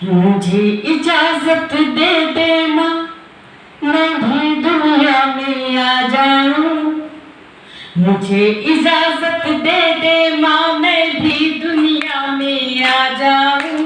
मुझे इजाजत दे दे माँ, मैं भी दुनिया में आ जाऊं। मुझे इजाजत दे दे माँ, मैं भी दुनिया में आ जाऊं।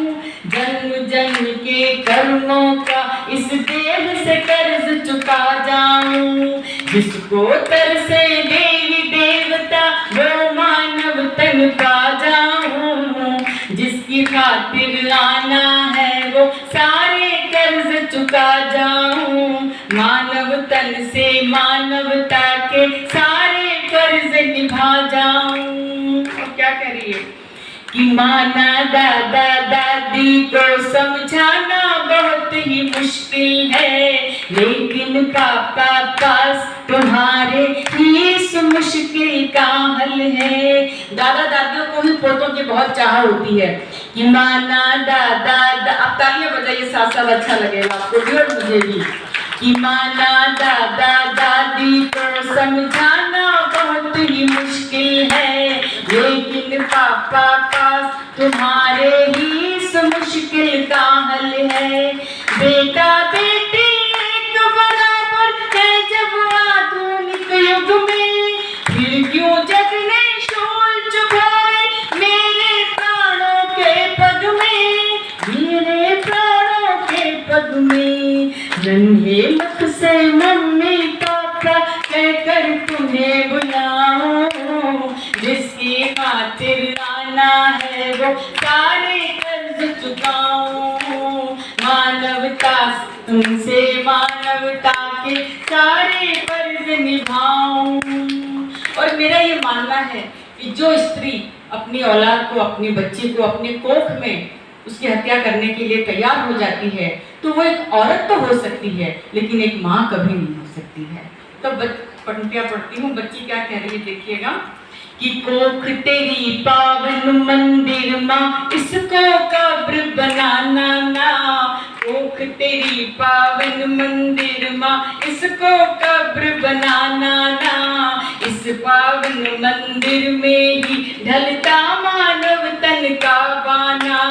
जन्म जन्म के कर्मों का इस देह से कर्ज चुका जाऊं। जिसको तरसे देवी देवता वो मानव तन पा जाऊं। जिसकी खातिर आना है वो सारे कर्ज चुका जाऊं। मानव तन से मानवता के सारे कर्ज निभा जाऊं। और क्या कह रही है कि माना दादा दादी को समझाना बहुत ही मुश्किल है, लेकिन पापा पास तुम्हारे ही इस मुश्किल का हल है। दादा दादियों को भी पोतों की बहुत चाह होती है कि माना दादा अब तालियां बजाइए साथ साथ, अच्छा लगेगा आपको भी और मुझे भी। कि माना दादा दादी को समझाना बहुत ही मुश्किल है, लेकिन पापा पास तुम्हारे ही इस मुश्किल का हल है। बेटा बेटी एक बराबर है जब आधुनिक युग में, फिर क्यों जग ने शूल चुभाए मेरे प्राणों के पग में। मेरे प्राणों के पग में नन्हे मुख से मम्मी पापा कहकर तुम्हें बुलाऊं। जिसकी खातिर आना है वो सारे कर्ज चुकाऊं। मानवता तुमसे मानवता के सारे कर्ज निभाऊं। और मेरा ये मानना है कि जो स्त्री अपनी औलाद को, अपनी बच्ची को अपने कोख में उसकी हत्या करने के लिए तैयार हो जाती है, तो वो एक औरत तो हो सकती है लेकिन एक माँ कभी नहीं हो सकती है। तो पंक्तियां पढ़ती हूँ, बच्ची क्या कह रही है देखिएगा। कि कोख तेरी पावन मंदिर माँ, इसको कब्र बनाना ना। कोख तेरी पावन मंदिर माँ, इसको कब्र बनाना ना। इस पावन मंदिर में ही ढलता मानव तन का बाना।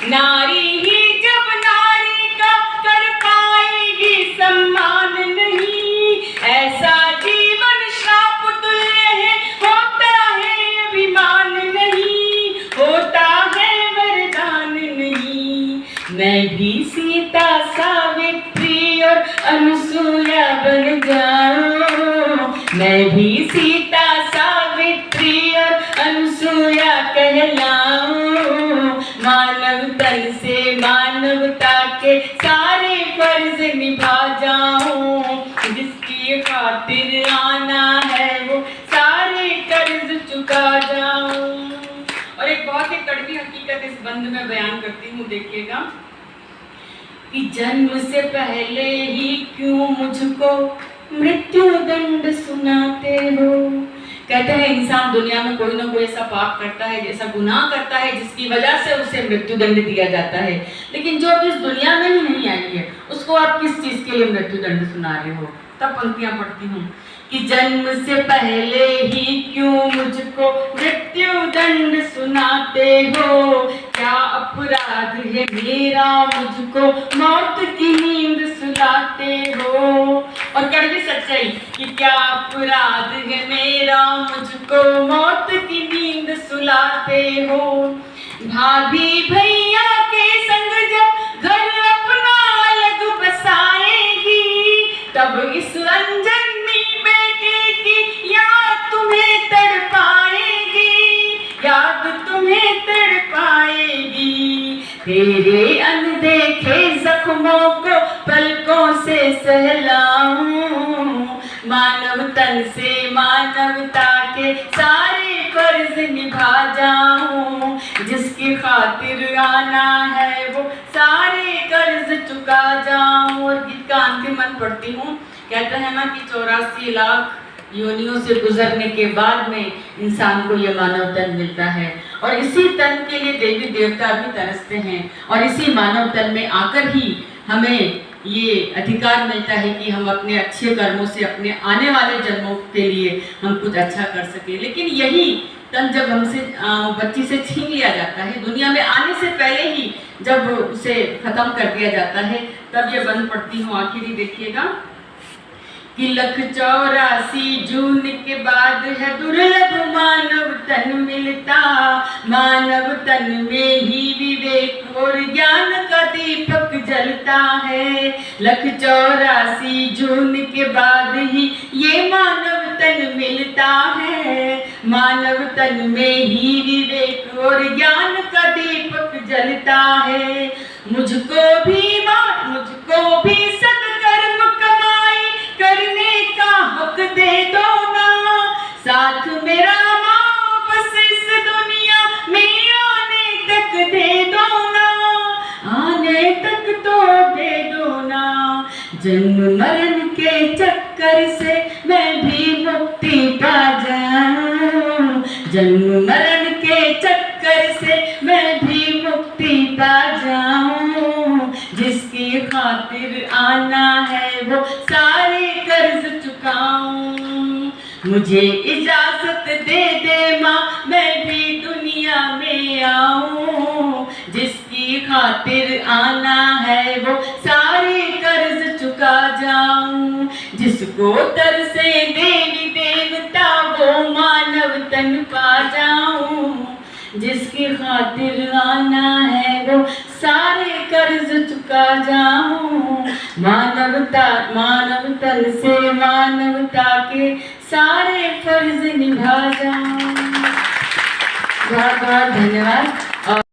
नारी ही जब नारी का कर पाएगी सम्मान नहीं, ऐसा जीवन श्राप तुल्य है, होता है अभिमान नहीं, होता है वरदान नहीं। मैं भी सीता सावित्री और अनुसूया बन जाऊं। मैं भी सीता सावित्री और अनुसूया कहलाऊं। मानव तन से मानवता के सारे फर्ज निभा जाऊं। जिसकी खातिर आना है वो सारे कर्ज चुका जाऊं। और एक बहुत ही कड़वी हकीकत इस बंद में बयान करती हूँ, देखिएगा। कि जन्म से पहले ही क्यों मुझको मृत्यु दंड सुनाते हो। कहते हैं इंसान दुनिया में कोई ना कोई ऐसा पाप करता है, जैसा गुनाह करता है जिसकी वजह से उसे मृत्यु दंड दिया जाता है, लेकिन जो अब इस दुनिया में ही नहीं आई है उसको आप किस चीज के लिए मृत्यु दंड सुना रहे हो। तब पंक्तियां पढ़ती हूँ कि जन्म से पहले ही क्यों मुझको मृत्यु दंड सुनाते हो। क्या अपराध है मेरा मुझको मौत की नींद सुलाते हो। और कड़वी सच्चाई कि क्या अपराध है मेरा मुझको मौत की नींद सुलाते हो। भाभी भैया के संग जब घर अपना अलग बसाएगी, तब इस अनजन्मी बेटे की याद तुम्हें तड़पाएगी, याद तुम्हें तड़पाएगी। तेरे अनदेखे जख्मों को पलकों से सहलाऊं। मानव तन से मानवता के सारे फर्ज निभा जाऊं। जिसकी खातिर आना है वो सारे कर्ज चुका जाऊं। और गीत का अंतिम मन पढ़ती हूँ। कहते हैं ना कि 84 लाख योनियों से गुजरने के बाद में इंसान को यह मानव तन मिलता है, और इसी तन के लिए देवी देवता भी तरसते हैं, और इसी मानव तन में आकर ही हमें ये अधिकार मिलता है कि हम अपने अच्छे कर्मों से अपने आने वाले जन्मों के लिए हम कुछ अच्छा कर सकें। लेकिन यही तन जब हमसे बच्ची से छीन लिया जाता है, दुनिया में आने से पहले ही जब उसे खत्म कर दिया जाता है, तब ये बंद पड़ती हूँ। आखिरी देखिएगा कि 184 जून के बाद है दुर्लभ मानव तन मिलता, मानव तन में ही विवेक और ज्ञान का दीपक जलता है। 184 जून के बाद ही ये मानव तन मिलता है, मानव तन में ही विवेक और ज्ञान का दीपक जलता है। मुझको भी सत्कर्म कमाई करने का हक दे दो ना, साथ मेरा वापस इस दुनिया में आने तक दे दो ना, आने तक तो दे दो ना। जन्म मरण के चक्कर से मैं भी मुक्ति पा जाऊं, जन्म मरण के चक्कर से मैं भी मुक्ति पा जाऊं। जिसकी खातिर आना है वो सारे कर्ज चुकाऊं। मुझे इजाजत दे दे माँ, मैं भी दुनिया में आऊं। जिसकी खातिर आना है वो सारे कर्ज चुका जाऊं। जिसको तरसे देवी देवता वो मानव तन पा जाऊं। जिसकी खातिर आना है वो सारे कर्ज चुका जाऊं। मानव तन से मानवता के सारे फर्ज निभा जाऊं। बहुत बहुत धन्यवाद।